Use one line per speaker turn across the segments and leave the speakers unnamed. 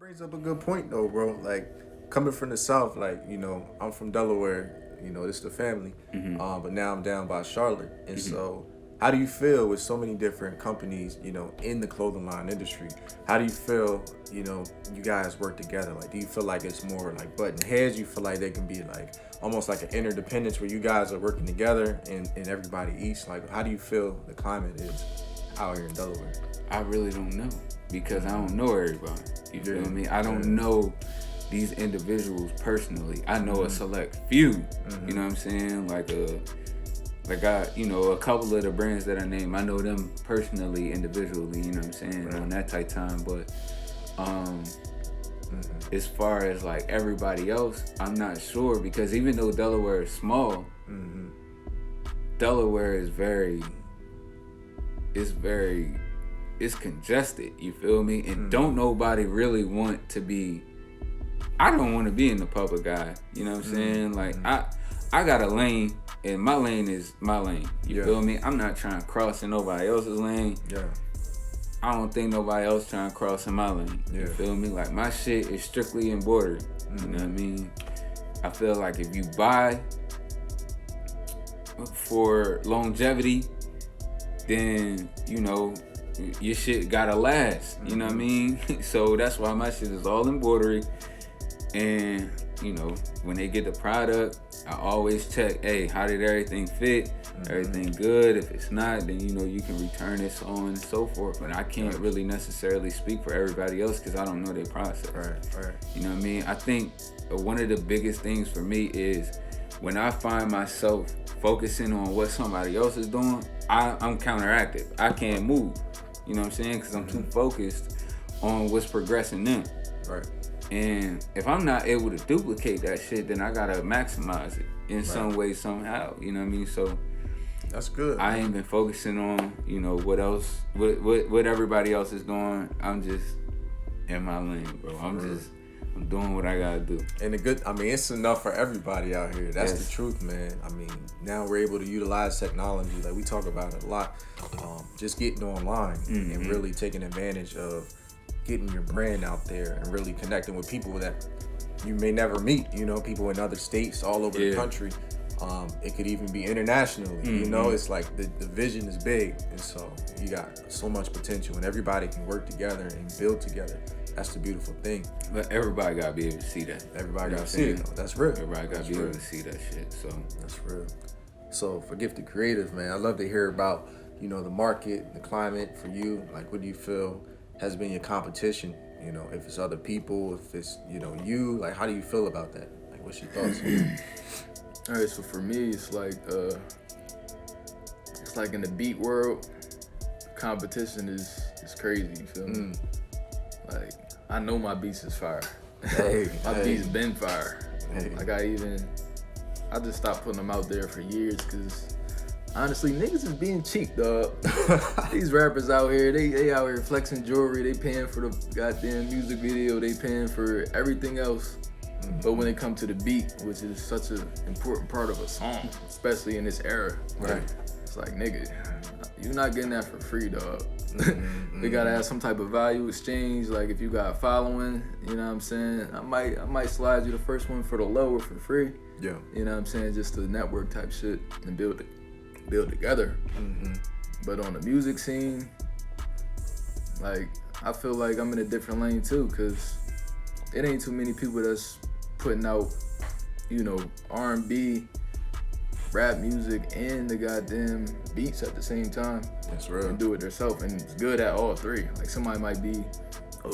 Brings up a good point though, bro. Like coming from the South, like I'm from Delaware. This is the family. But now I'm down by Charlotte, and so how do you feel with so many different companies, in the clothing line industry? How do you feel, you guys work together? Like, do you feel like it's more like button heads? You feel like they can be like almost like an interdependence where you guys are working together and everybody eats? Like, how do you feel the climate is out here in Delaware?
I really don't know because I don't know everybody. You feel me? I don't know these individuals personally. I know a select few. You know what I'm saying? Like a couple of the brands that I name, I know them personally, individually. You know what I'm saying? On that type time, but as far as like everybody else, I'm not sure because even though Delaware is small, Delaware is it's congested, you feel me? And don't nobody really want to be, I don't want to be in the public eye, you know what I'm saying? Like, I got a lane, and my lane is my lane, you feel me? I'm not trying to cross in nobody else's lane. I don't think nobody else trying to cross in my lane, you feel me? Like, my shit is strictly embroidered, you know what I mean? I feel like if you buy for longevity, then, your shit gotta last, you know what I mean? So that's why my shit is all embroidery. And, when they get the product, I always check, hey, how did everything fit? Everything good? If it's not, then, you can return it, so on and so forth. But I can't really necessarily speak for everybody else because I don't know their process.
Right.
You know what I mean? I think one of the biggest things for me is when I find myself focusing on what somebody else is doing, I'm counteractive. I can't move. You know what I'm saying? Because I'm too focused on what's progressing them.
Right.
And if I'm not able to duplicate that shit, then I gotta maximize it in some way, somehow. You know what I mean? So
that's good.
I ain't been focusing on, what else, what everybody else is doing. I'm just in my lane, bro. I'm doing what I gotta do.
And it's enough for everybody out here. That's the truth, man. I mean, now we're able to utilize technology. Like we talk about it a lot. Just getting online and really taking advantage of getting your brand out there and really connecting with people that you may never meet. People in other states, all over the country. It could even be internationally. It's like the vision is big, and so you got so much potential, and everybody can work together and build together. That's the beautiful thing.
But everybody gotta be able to see that.
Everybody gotta see it, though. That's real.
Everybody gotta be able to see that shit. So
that's real. So for Gifted Creative, man, I'd love to hear about the market, the climate for you. Like, what do you feel has been your competition? If it's other people, if it's you. Like, how do you feel about that? Like, what's your thoughts?
All right, so for me, it's like in the beat world, competition is crazy. You feel me? Like, I know my beats is fire. My beats been fire. Like I just stopped putting them out there for years because honestly, niggas is being cheap, dog. These rappers out here, they out here flexing jewelry, they paying for the goddamn music video, they paying for everything else. But when it comes to the beat, which is such an important part of a song, especially in this era, it's like, nigga, you're not getting that for free, dog. They gotta have some type of value exchange. Like, if you got following, you know what I'm saying? I might slide you the first one for the low or for free.
Yeah.
You know what I'm saying? Just the network type shit and build together. But on the music scene, like, I feel like I'm in a different lane too, cause it ain't too many people that's putting out, R&B, rap music, and the goddamn beats at the same time.
That's real.
And do it themselves, and it's good at all three. Like, somebody might be,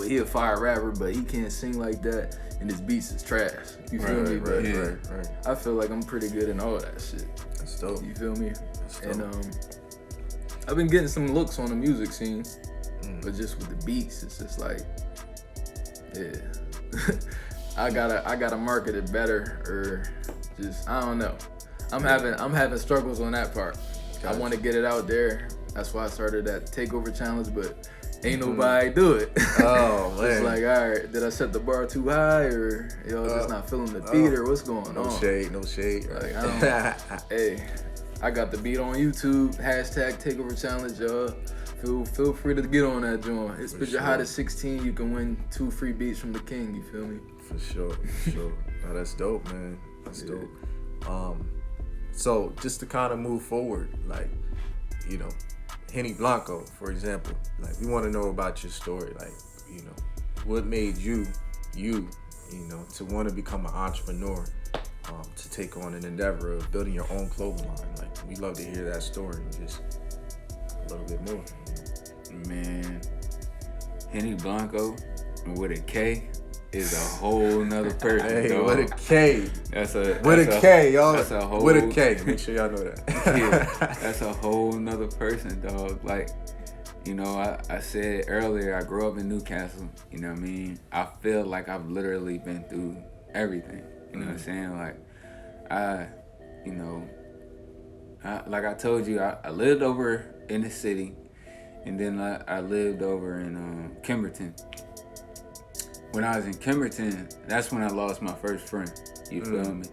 he a fire rapper, but he can't sing like that, and his beats is trash. You feel me?
Right.
I feel like I'm pretty good in all that shit.
That's dope.
You feel me?
That's dope.
And I've been getting some looks on the music scene, but just with the beats, it's just like, I gotta market it better, or just, I don't know. I'm having struggles on that part. Gotcha. I want to get it out there. That's why I started that takeover challenge, but ain't nobody do it.
Oh man.
It's like, all right, did I set the bar too high, or just not feeling the beat, or what's going on?
No shade.
Like, hey, I got the beat on YouTube. #takeover challenge, y'all. Feel free to get on that joint. It's Spit Your
sure.
Hottest 16. You can win 2 free beats from the king. You feel me?
For sure. No, that's dope, man. That's dope. So just to kind of move forward, like, you know, Henny Blanko, for example, like, we want to know about your story. Like, you know, what made you know, to want to become an entrepreneur, to take on an endeavor of building your own clothing line. Like, we love to hear that story and just a little bit more.
Man, Henny Blanko with a K is a whole nother person.
Hey,
dog.
with a K.
That's a
K, y'all.
That's a whole
with a K. Make sure y'all know that.
Yeah, that's a whole nother person, dog. Like, you know, I said earlier, I grew up in Newcastle. You know what I mean? I feel like I've literally been through everything. You know what I'm saying? Like, like I told you, I lived over in the city, and then I lived over in Kimberton. When I was in Kimberton, that's when I lost my first friend. You feel me?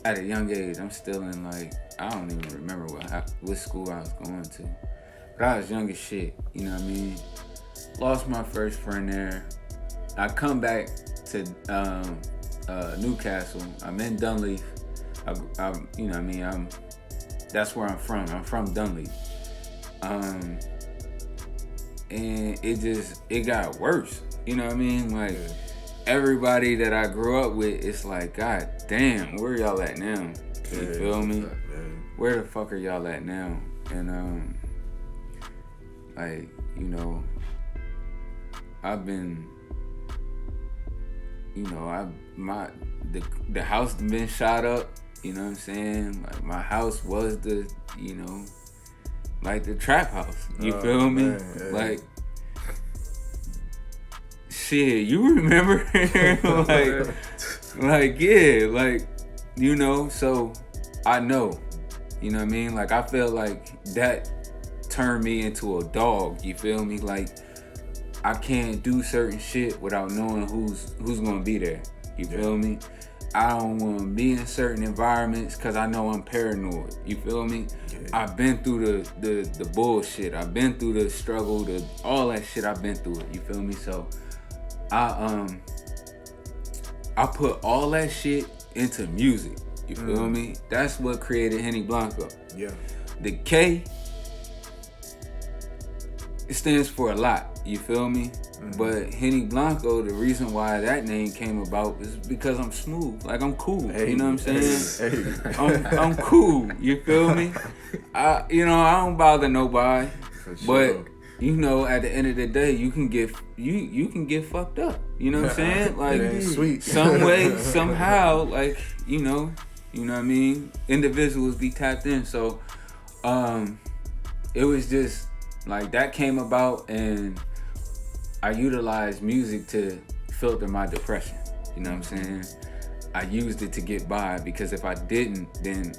At a young age, I'm still in, like, I don't even remember what school I was going to. But I was young as shit, you know what I mean? Lost my first friend there. I come back to Newcastle. I'm in Dunleaf. You know what I mean? That's where I'm from. I'm from Dunleaf. And it got worse. You know what I mean? Like, everybody that I grew up with, it's like, God damn, where y'all at now? You feel me? Where the fuck are y'all at now? And like, you know, I've been, you know, the house been shot up. You know what I'm saying? Like, my house was the, you know, like the trap house. You feel me?
Man,
like, shit, you remember? like, yeah, like, you know, so I know, you know what I mean? Like, I feel like that turned me into a dog, you feel me? Like, I can't do certain shit without knowing who's gonna be there, you feel me? I don't want to be in certain environments because I know I'm paranoid. You feel me? Yeah. I've been through the bullshit. I've been through the struggle, all that shit. I've been through it. You feel me? So I put all that shit into music. You feel me? That's what created Henny Blanko.
Yeah.
The K, it stands for a lot. You feel me? But Henny Blanko, the reason why that name came about is because I'm smooth. Like, I'm cool. You know what I'm saying? I'm cool. You feel me? I don't bother nobody.
For sure.
But, you know, at the end of the day, you can get fucked up. You know what I'm saying? Like,
it ain't sweet.
Some way, somehow, like, you know what I mean? Individuals be tapped in. So, it was just like that came about, and I utilized music to filter my depression. You know what I'm saying? I used it to get by, because if I didn't, then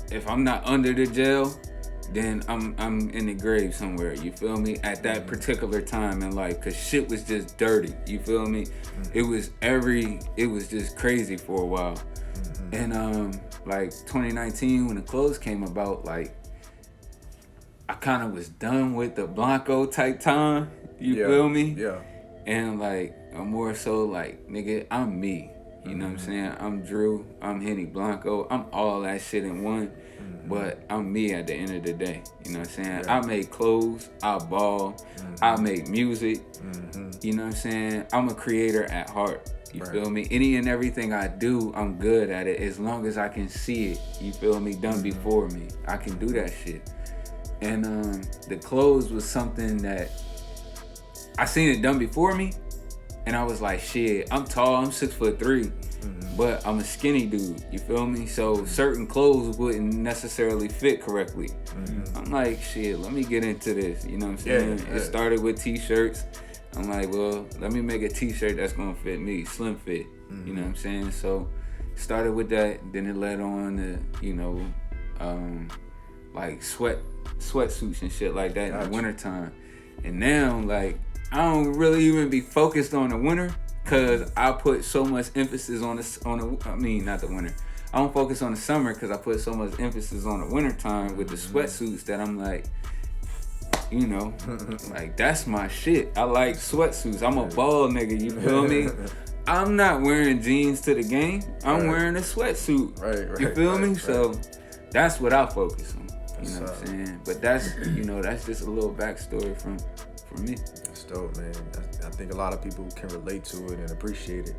if I'm not under the jail, then I'm in the grave somewhere. You feel me? At that particular time in life, cause shit was just dirty. You feel me? It was just crazy for a while. And like 2019, when the clothes came about, like, I kind of was done with the Blanko type time. You feel me?
Yeah.
And like, I'm more so like, nigga, I'm me. You know what I'm saying? I'm Drew. I'm Henny Blanko. I'm all that shit in one. But I'm me at the end of the day. You know what I'm saying? Yeah. I make clothes. I ball. I make music. You know what I'm saying? I'm a creator at heart. You feel me? Any and everything I do, I'm good at it, as long as I can see it. You feel me? Done before me. I can do that shit. And the clothes was something that I seen it done before me, and I was like, shit, I'm tall, I'm 6'3", but I'm a skinny dude, you feel me? So certain clothes wouldn't necessarily fit correctly. I'm like, shit, let me get into this, you know what I'm saying? It started with t-shirts. I'm like, well, let me make a t-shirt that's gonna fit me, slim fit, you know what I'm saying? So started with that, then it led on to, you know, like sweatsuits and shit like that in the wintertime. And now, like, I don't really even be focused on the winter, because I put so much emphasis on not the winter. I don't focus on the summer because I put so much emphasis on the winter time with the sweatsuits that I'm like, you know, like that's my shit. I like sweatsuits. I'm a bald nigga, you feel me? I'm not wearing jeans to the game. I'm wearing a sweatsuit.
Right.
You feel me?
Right.
So that's what I focus on. You know what I'm saying? But that's, you know, that's just a little backstory from me.
That's dope, man. I think a lot of people can relate to it and appreciate it.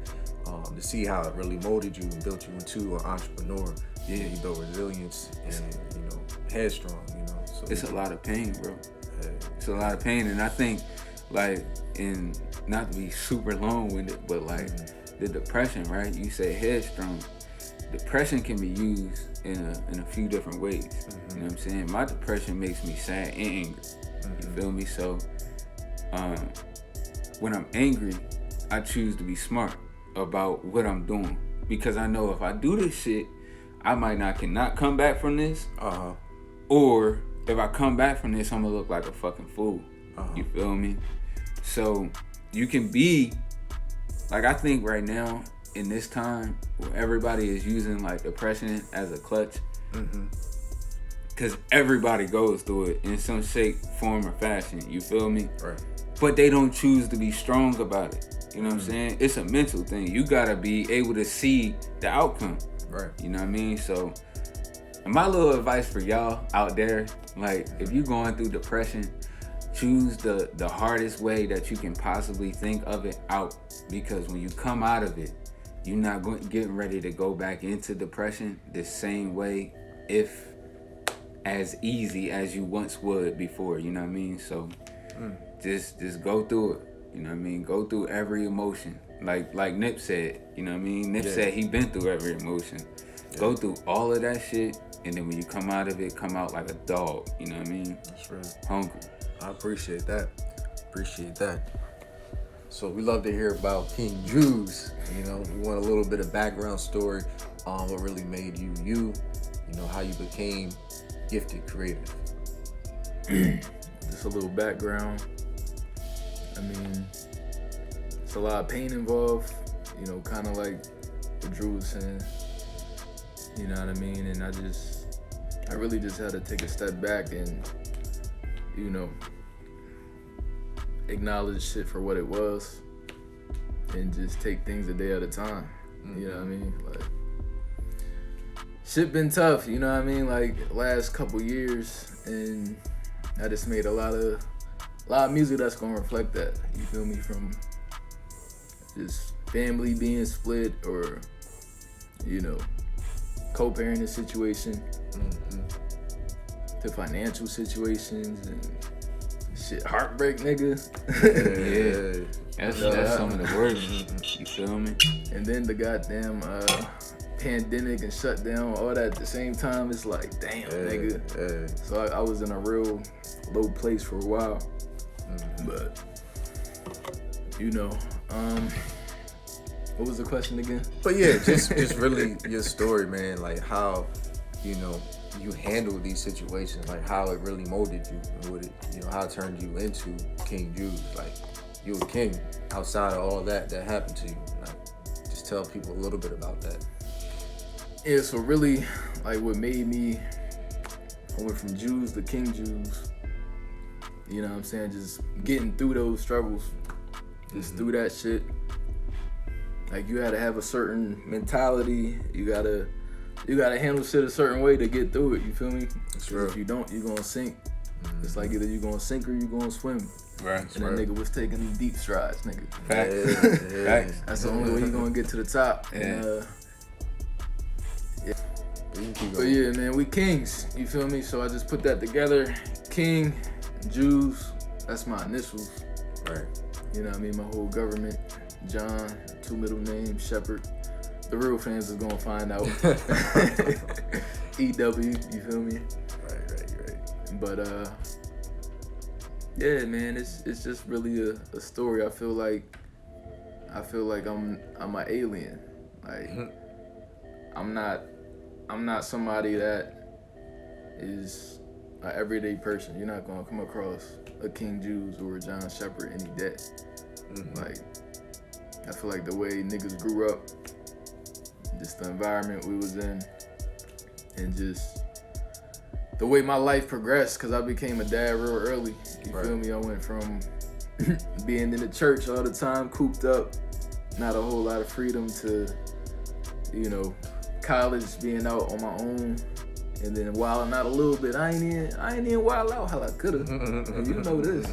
To see how it really molded you and built you into an entrepreneur. Yeah, you built resilience and, you know, headstrong, you know. So
it's a lot of pain, bro. It's a lot of pain, and I think, like, in not to be super long-winded, but like the depression, right? You say headstrong. Depression can be used in a few different ways. You know what I'm saying? My depression makes me sad and angry. You feel me? So when I'm angry, I choose to be smart about what I'm doing, because I know if I do this shit, I cannot come back from this. Or if I come back from this, I'm gonna look like a fucking fool. You feel me? So you can be like, I think right now in this time where everybody is using like depression as a clutch, because everybody goes through it in some shape, form, or fashion. You feel me?
Right.
But they don't choose to be strong about it. You know what I'm saying? It's a mental thing. You gotta be able to see the outcome.
Right.
You know what I mean? So my little advice for y'all out there, like, if you're going through depression, choose the hardest way that you can possibly think of it out, because when you come out of it, you're not getting ready to go back into depression the same way, if as easy as you once would before. You know what I mean? So just go through it. You know what I mean? Go through every emotion. Like Nip said, you know what I mean? Nip said he been through every emotion. Go through all of that shit, and then when you come out of it, come out like a dog. You know what I mean?
That's right.
Hungry.
I appreciate that. So we love to hear about King Jews. You know, we want a little bit of background story on what really made you, you know, how you became gifted creative.
Just a little background. I mean, it's a lot of pain involved, you know, kind of like what Drew was saying, you know what I mean? And I really just had to take a step back and, you know, acknowledge shit for what it was and just take things a day at a time, you know what I mean? Like, shit been tough, you know what I mean? Like, last couple years, and I just made a lot of music that's gonna reflect that. You feel me? From just family being split, or, you know, co-parenting situation, to financial situations and shit, heartbreak, nigga.
Yeah. That's some of the worst. You feel me?
And then the goddamn pandemic and shutdown, all that at the same time. It's like, damn, nigga. So I was in a real low place for a while. But, you know, what was the question again?
But yeah, just really your story, man. Like how, you know, you handle these situations, like how it really molded you, and what it, you know, how it turned you into King Jews. Like, you a king outside of all that happened to you. Like, just tell people a little bit about that.
Yeah, so really, like, what made me, I went from Jews to King Jews. You know what I'm saying? Just getting through those struggles, just through that shit. Like, you had to have a certain mentality. You gotta handle shit a certain way to get through it. You feel me?
That's real.
If you don't, you're gonna sink. It's like either you're gonna sink or you're gonna swim.
Right.
And that nigga was taking deep strides, nigga.
Facts. Facts.
That's the only way you're gonna get to the top.
Yeah.
And, but yeah, man, we kings. You feel me? So I just put that together. King, Jews, that's my initials.
Right.
You know what I mean? My whole government. John, 2 middle names, Shepherd. The real fans is gonna find out. E.W, you feel me?
Right.
But yeah, man, it's just really a story. I feel like I'm an alien. Like, I'm not somebody that is an everyday person. You're not gonna come across a King Jews or a John Shepherd any day. Like, I feel like the way niggas grew up, just the environment we was in, and just the way my life progressed, because I became a dad real early. You feel me? I went from being in the church all the time, cooped up, not a whole lot of freedom, to, you know, college, being out on my own, and then wilding out a little bit. I ain't even wild out how I coulda. And you know this.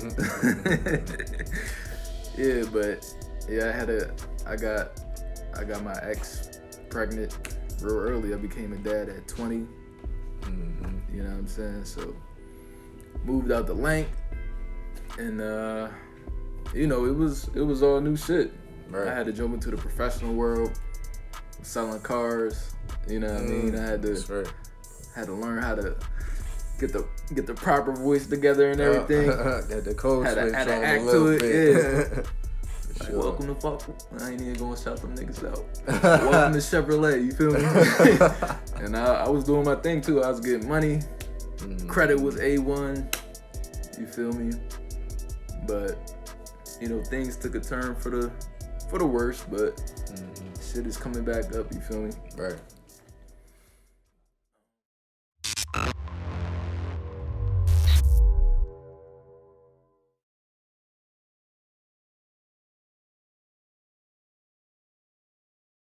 Yeah, but yeah, I got my ex pregnant real early. I became a dad at 20. You know what I'm saying? So moved out the Lank, and you know, it was all new shit. Right. I had to jump into the professional world, selling cars. You know what I mean? I had to learn how to get the proper voice together and everything.
The code switch
had to
on
act
a little
to it.
bit.
Yeah. Like,
Sure.
welcome to fuck. I ain't even gonna shout them niggas out. Welcome to Chevrolet. You feel me? And I was doing my thing too. I was getting money. Credit was A1. You feel me? But you know, things took a turn for the worse. But shit is coming back up. You feel me?
Right.